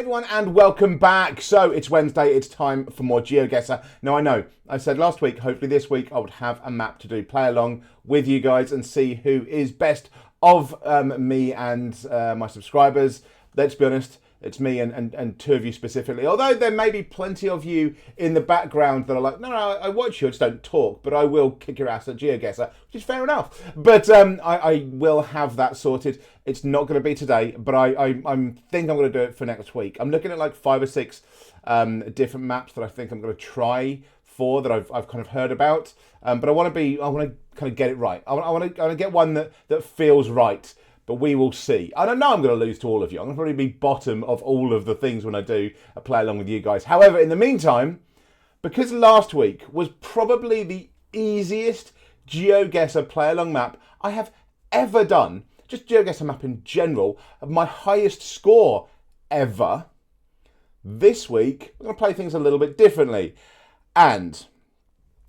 everyone and welcome back. So it's Wednesday, it's time for more Geoguessr. Now I know, I said last week, hopefully this week I would have a map to do, play along with you guys and see who is best of me and my subscribers. Let's be honest, it's me and two of you specifically. Although there may be plenty of you in the background that are like, no, I watch you, I just don't talk, but I will kick your ass at Geoguessr, which is fair enough. But I will have that sorted. It's not going to be today, but I think I'm going to do it for next week. I'm looking at like 5 or 6 different maps that I think I'm going to try for that I've kind of heard about. But I want to kind of get it right. I want to get one that feels right. But we will see. I don't know I'm going to lose to all of you. I'm going to probably be bottom of all of the things when I do a play along with you guys. However, in the meantime, because last week was probably the easiest Geoguessr play along map I have ever done, just Geoguessr map in general, my highest score ever, this week I'm going to play things a little bit differently. And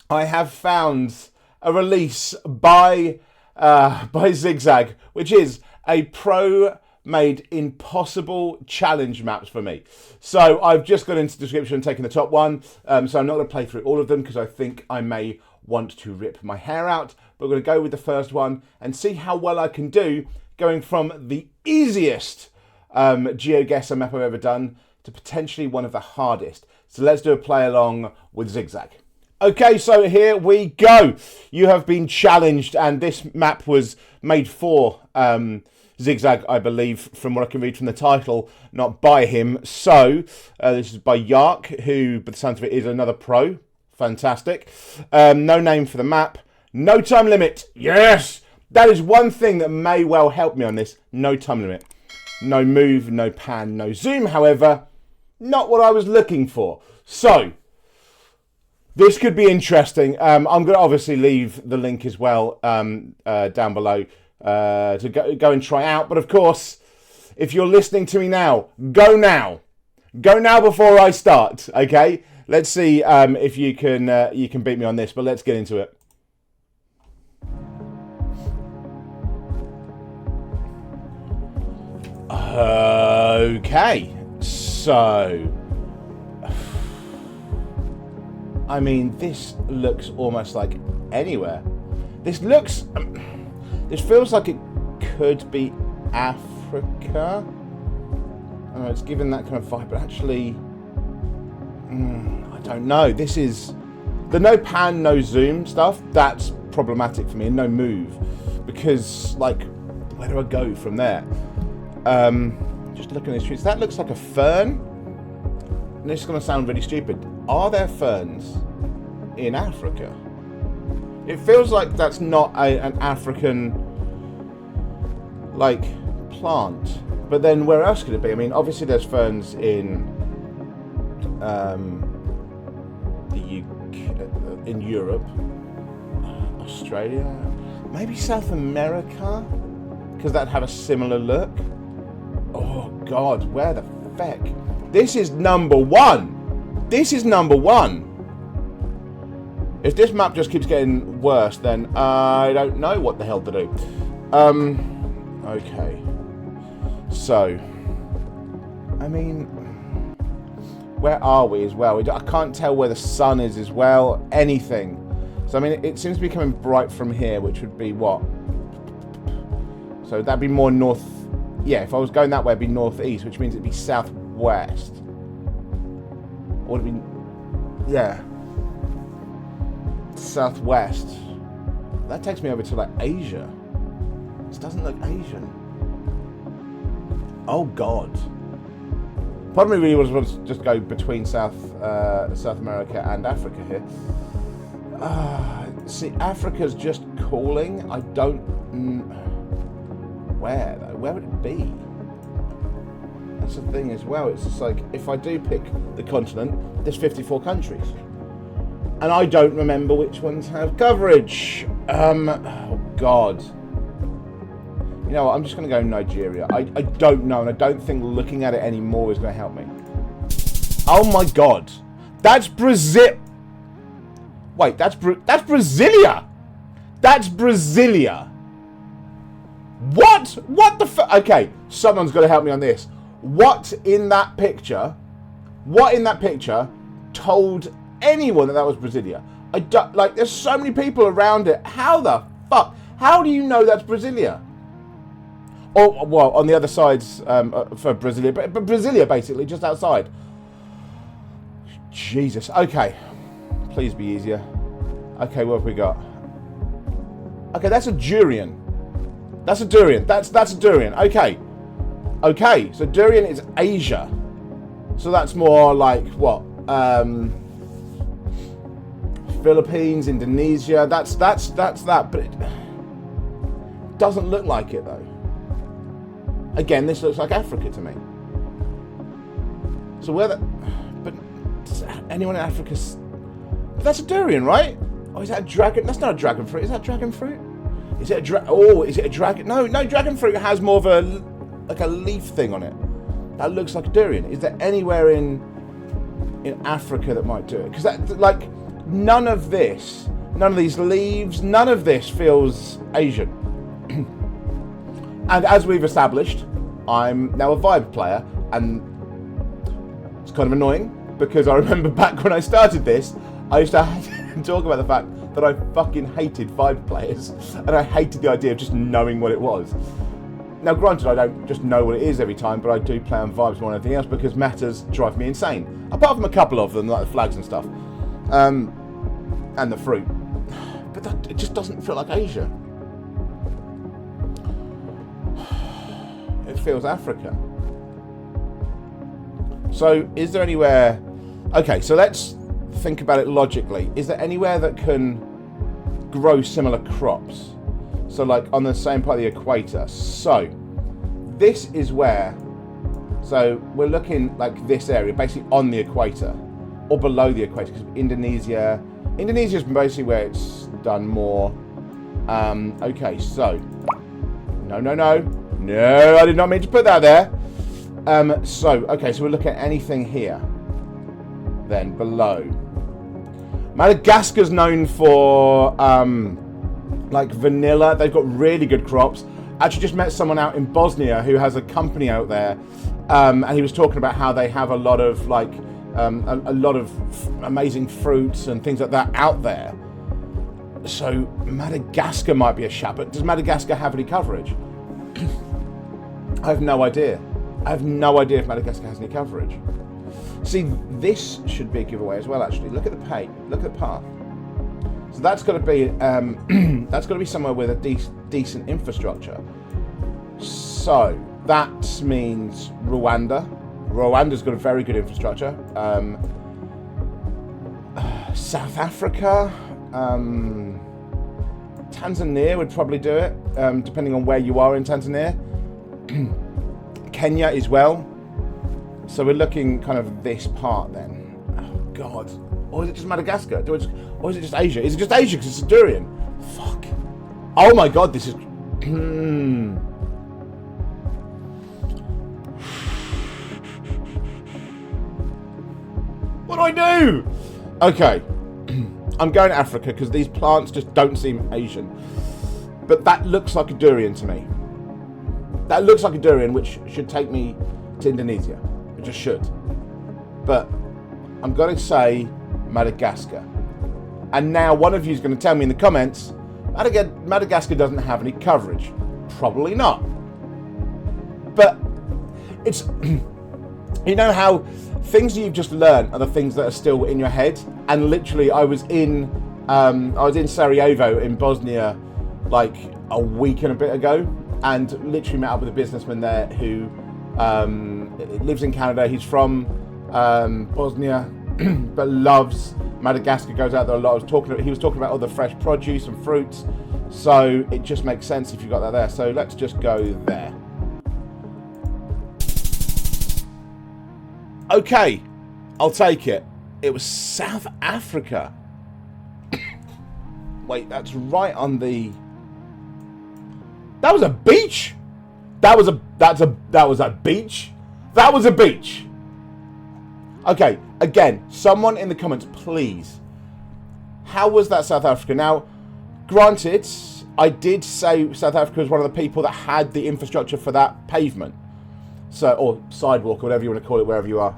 I have found a release by Zigzag, which is a pro-made impossible challenge maps for me. So I've just gone into the description and taken the top one. So I'm not going to play through all of them because I think I may want to rip my hair out. But we're going to go with the first one and see how well I can do going from the easiest Geoguessr map I've ever done to potentially one of the hardest. So let's do a play along with Zigzag. Okay, so here we go. You have been challenged, and this map was made for Zigzag, I believe, from what I can read from the title, not by him. So, this is by Yark, who, by the sounds of it, is another pro. Fantastic. No name for the map. No time limit. Yes! That is one thing that may well help me on this. No time limit. No move, no pan, no zoom. However, not what I was looking for. So, this could be interesting. I'm going to obviously leave the link as well down below to go and try out. But of course, if you're listening to me now, go now. Go now before I start, okay? Let's see if you can beat me on this, but let's get into it. Okay, so I mean, this looks almost like anywhere. This feels like it could be Africa. I know it's given that kind of vibe, but actually, I don't know. This is the no pan, no zoom stuff. That's problematic for me, and no move, because like, where do I go from there? Just looking at the streets, that looks like a fern. And this is going to sound really stupid. Are there ferns in Africa? It feels like that's not an African, like, plant. But then where else could it be? I mean, obviously there's ferns in the UK, in Europe, Australia, maybe South America, because that'd have a similar look. Oh God, where the feck? This is number one. This is number one. If this map just keeps getting worse, then I don't know what the hell to do. Okay. So, I mean, where are we as well? I can't tell where the sun is as well. Anything. So, I mean, it seems to be coming bright from here, which would be what? So that'd be more north. Yeah, if I was going that way, it'd be northeast, which means it'd be southwest. Or it'd be, yeah, southwest. That takes me over to like Asia. This doesn't look Asian. Oh God. Part of me really wants to just go between South America and Africa here. See, Africa's just calling. I don't. Where though? Where would it be? That's the thing as well. It's just like, if I do pick the continent, there's 54 countries. And I don't remember which ones have coverage. Oh God. You know what, I'm just going to go Nigeria. I don't know, and I don't think looking at it anymore is going to help me. Oh my God. That's Brazil. Wait, that's Brasilia. That's Brasilia. What? What the fuck? Okay, someone's got to help me on this. What in that picture told anyone that was Brasilia? I don't, like, there's so many people around it. How the fuck? How do you know that's Brasilia? Or, well, on the other sides for Brasilia, but Brasilia basically, just outside. Jesus. Okay. Please be easier. Okay, what have we got? Okay, that's a durian. That's a durian. That's a durian. Okay. Okay, so durian is Asia. So that's more like what? Philippines, Indonesia. That's that, but it doesn't look like it though. Again, this looks like Africa to me. So where the, but does anyone in Africa? But that's a durian, right? Oh, is that a dragon? That's not a dragon fruit. Is that dragon fruit? Is it a is it a dragon? No, dragon fruit has more of a like a leaf thing on it. That looks like a durian. Is there anywhere in Africa that might do it? Because that, like, none of these leaves, none of this feels Asian. And as we've established, I'm now a vibe player, and it's kind of annoying because I remember back when I started this, I used to talk about the fact that I fucking hated vibe players, and I hated the idea of just knowing what it was. Now, granted, I don't just know what it is every time, but I do play on vibes more than anything else because matters drive me insane. Apart from a couple of them, like the flags and stuff, and the fruit. But it just doesn't feel like Asia. It feels Africa. So, is there anywhere... Okay, so let's think about it logically. Is there anywhere that can grow similar crops? So, like, on the same part of the equator. So, this is where... So, we're looking, like, this area, basically on the equator. Or below the equator, because Indonesia... Indonesia is basically where it's done more. Okay, so... No, I did not mean to put that there. Okay, so we're looking at anything here. Then, below. Madagascar's known for, like, vanilla. They've got really good crops. Actually, just met someone out in Bosnia who has a company out there. And he was talking about how they have a lot of, like, a lot of amazing fruits and things like that out there. So, Madagascar might be a shout, but does Madagascar have any coverage? I have no idea. I have no idea if Madagascar has any coverage. See, this should be a giveaway as well. Actually, look at the page. Look at the path. So that's got to be that's got to be somewhere with a decent infrastructure. So that means Rwanda. Rwanda's got a very good infrastructure. South Africa. Tanzania would probably do it, depending on where you are in Tanzania. Kenya as well. So we're looking kind of this part then. Oh God. Or is it just Madagascar? Or is it just Asia? Is it just Asia because it's a durian? Fuck. Oh my God, this is... What do I do? Okay. I'm going to Africa because these plants just don't seem Asian. But that looks like a durian to me. That looks like a durian, which should take me to Indonesia. It just should. But I'm going to say Madagascar. And now one of you is going to tell me in the comments, Madagascar doesn't have any coverage. Probably not. But it's... You know how things you've just learned are the things that are still in your head? And literally, I was in Sarajevo in Bosnia like a week and a bit ago, and literally met up with a businessman there who lives in Canada. He's from Bosnia, but loves Madagascar. Goes out there a lot. He was talking about all the fresh produce and fruits, so it just makes sense if you got that there. So let's just go there. Okay, I'll take it. It was South Africa. Wait, that's right on the... That was a beach? That was a beach? That was a beach. Okay, again, someone in the comments, please. How was that South Africa? Now, granted, I did say South Africa was one of the people that had the infrastructure for that pavement. So, or sidewalk, or whatever you want to call it, wherever you are.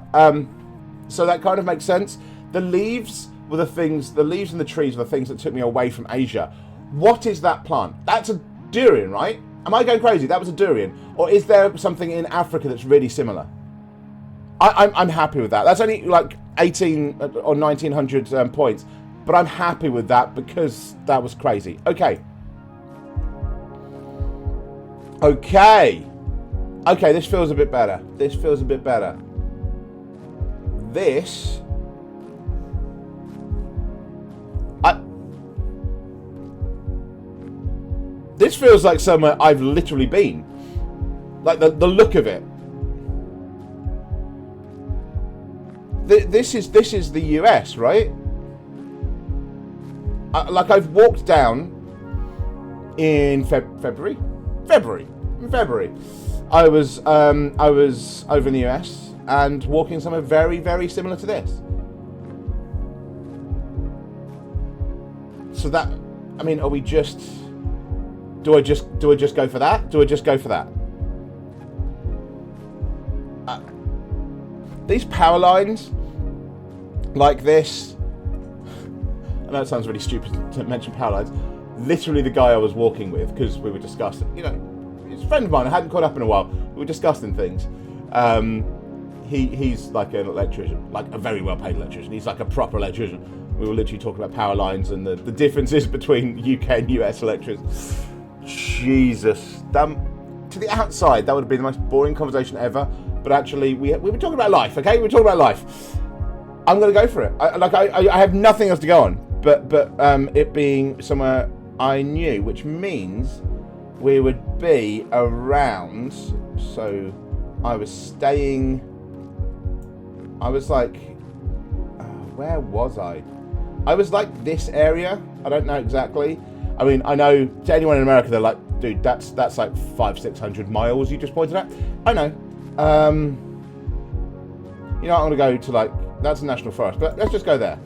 So that kind of makes sense. The leaves were the things, the leaves and the trees were the things that took me away from Asia. What is that plant? That's a durian, right? Am I going crazy? That was a durian. Or is there something in Africa that's really similar? I'm happy with that. That's only like 18 or 1900 points. But I'm happy with that because that was crazy. Okay. Okay. Okay, this feels a bit better. This feels a bit better. This... This feels like somewhere I've literally been. Like the look of it. This is the US, right? Like I've walked down in February. I was over in the US and walking somewhere very, very similar to this. So that, I mean, are we just? Do I just go for that? Do I just go for that? These power lines, like this. I know it sounds really stupid to mention power lines. Literally, the guy I was walking with, because we were discussing, you know, he's a friend of mine. I hadn't caught up in a while. We were discussing things. He's like an electrician, like a very well-paid electrician. He's like a proper electrician. We were literally talking about power lines and the differences between UK and US electricians. Jesus. To the outside, that would have been the most boring conversation ever. But actually, we were talking about life, okay? We were talking about life. I'm going to go for it. I have nothing else to go on. But it being somewhere I knew, which means we would be around... So, I was staying... I was like... where was I? I was like this area. I don't know exactly. I mean, I know to anyone in America, they're like, dude, that's like 500-600 miles you just pointed at. I know. You know, I'm gonna go to like, that's a national forest, but let's just go there.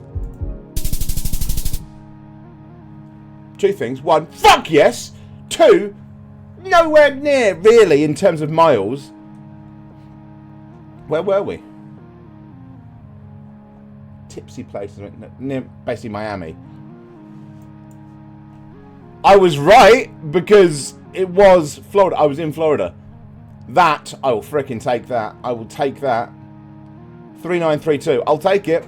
Two things. One, fuck yes. Two, nowhere near really in terms of miles. Where were we? Tipsy place, near basically Miami. I was right because it was Florida. I was in Florida. That, I will frickin' take that. I will take that. 3932. I'll take it.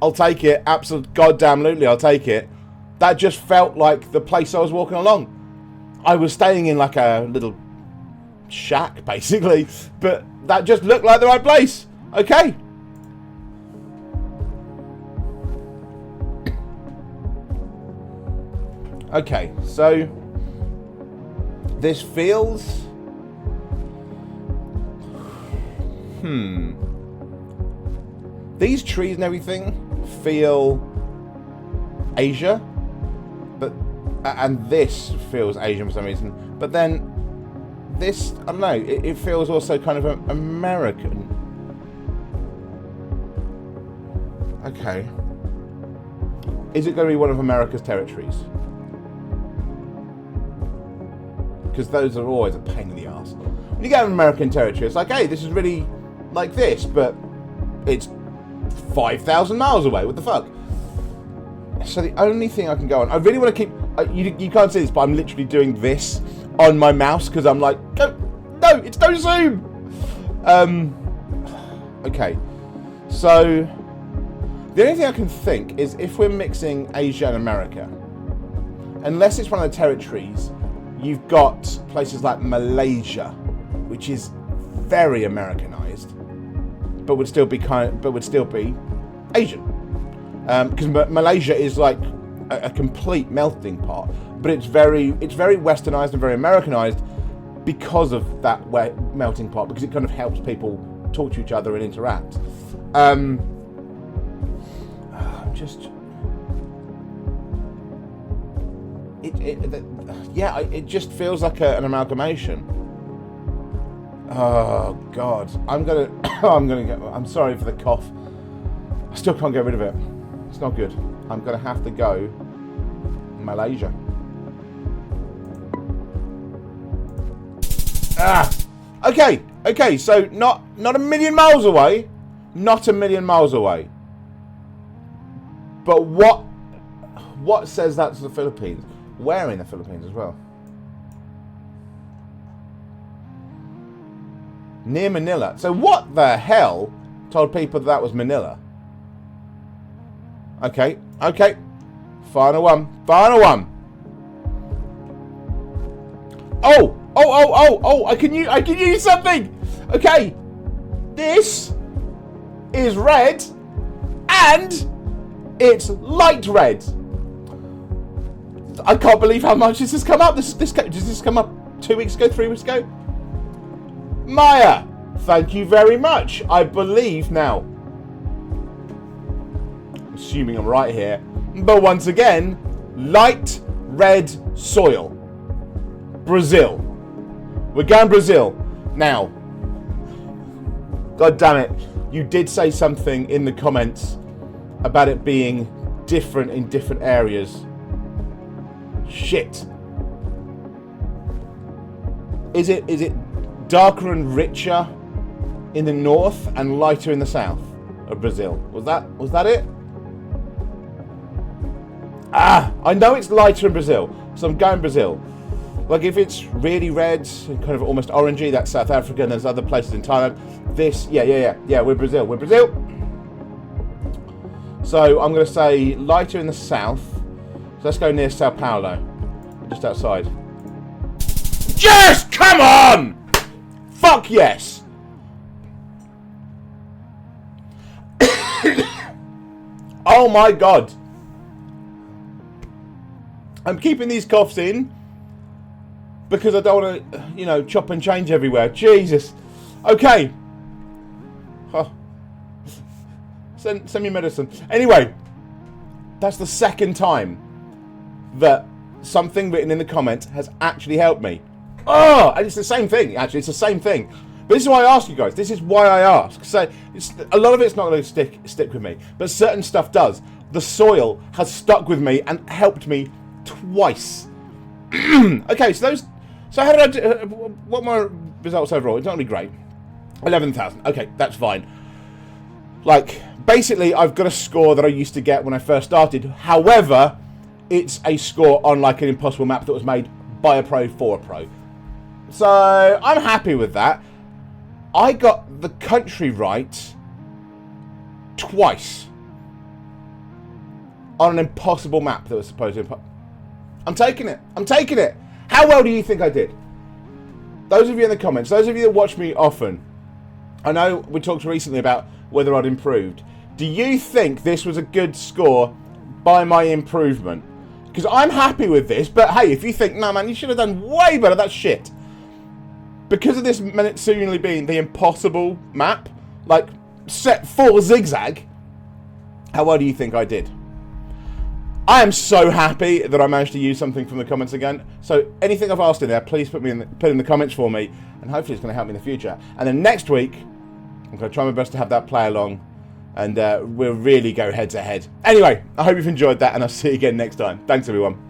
I'll take it. Absolutely, goddamnly, I'll take it. That just felt like the place I was walking along. I was staying in like a little shack, basically. But that just looked like the right place. Okay. Okay, so this feels... These trees and everything feel Asia, and this feels Asian for some reason. But then this, I don't know, it feels also kind of American. Okay. Is it going to be one of America's territories? Because those are always a pain in the arse. When you get an American territory, it's like, hey, this is really like this, but it's 5,000 miles away. What the fuck? So the only thing I can go on, I really want to keep, you can't see this, but I'm literally doing this on my mouse because I'm like, no, it's no zoom. Okay, so the only thing I can think is if we're mixing Asia and America, unless it's one of the territories, you've got places like Malaysia, which is very Americanized, but would still be Asian, because Malaysia is like a complete melting pot, but it's very westernized and very Americanized because of that melting pot, because it kind of helps people talk to each other and interact. It just feels like an amalgamation. Oh God, I'm sorry for the cough. I still can't get rid of it. It's not good. I'm gonna have to go Malaysia. Okay. Okay, so not a million miles away. Not a million miles away. But what says that's the Philippines? Where in the Philippines as well? Near Manila. So what the hell told people that was Manila? Okay, okay. Final one. Final one. Oh, I can use something. Okay. This is red and it's light red. I can't believe how much this has come up. Does this come up 2 weeks ago, 3 weeks ago? Maya, thank you very much. I believe now. Assuming I'm right here. But once again, light red soil. Brazil. We're going Brazil. Now, God damn it. You did say something in the comments about it being different in different areas. Shit. Is it darker and richer in the north and lighter in the south of Brazil? Was that it? I know it's lighter in Brazil, so I'm going Brazil. Like if it's really red, kind of almost orangey, that's South Africa, and there's other places in Thailand. This, yeah, we're Brazil. So I'm going to say lighter in the south. So let's go near Sao Paulo, just outside. Yes, come on! Fuck yes! Oh my god. I'm keeping these coughs in because I don't want to, chop and change everywhere. Jesus. Okay. Oh. Send me medicine. Anyway, that's the second time that something written in the comments has actually helped me. Oh, and it's the same thing, actually. It's the same thing. But this is why I ask you guys. This is why I ask. So a lot of it's not going to stick with me, but certain stuff does. The soil has stuck with me and helped me twice. Okay, so how did I do? What are my results overall? It's not going to be great. 11,000. Okay, that's fine. Like, basically, I've got a score that I used to get when I first started. However, it's a score on like an impossible map that was made by a pro for a pro. So I'm happy with that. I got the country right twice on an impossible map that was supposed to. I'm taking it. I'm taking it. How well do you think I did? Those of you in the comments, those of you that watch me often, I know we talked recently about whether I'd improved. Do you think this was a good score by my improvement? Because I'm happy with this, but hey, if you think, no man, you should have done way better, that's shit. Because of this seemingly being the impossible map, like set 4 zigzag, how well do you think I did? I am so happy that I managed to use something from the comments again. So anything I've asked in there, please put in the comments for me, and hopefully it's going to help me in the future. And then next week, I'm going to try my best to have that play along, and we'll really go head to head. Anyway, I hope you've enjoyed that, and I'll see you again next time. Thanks, everyone.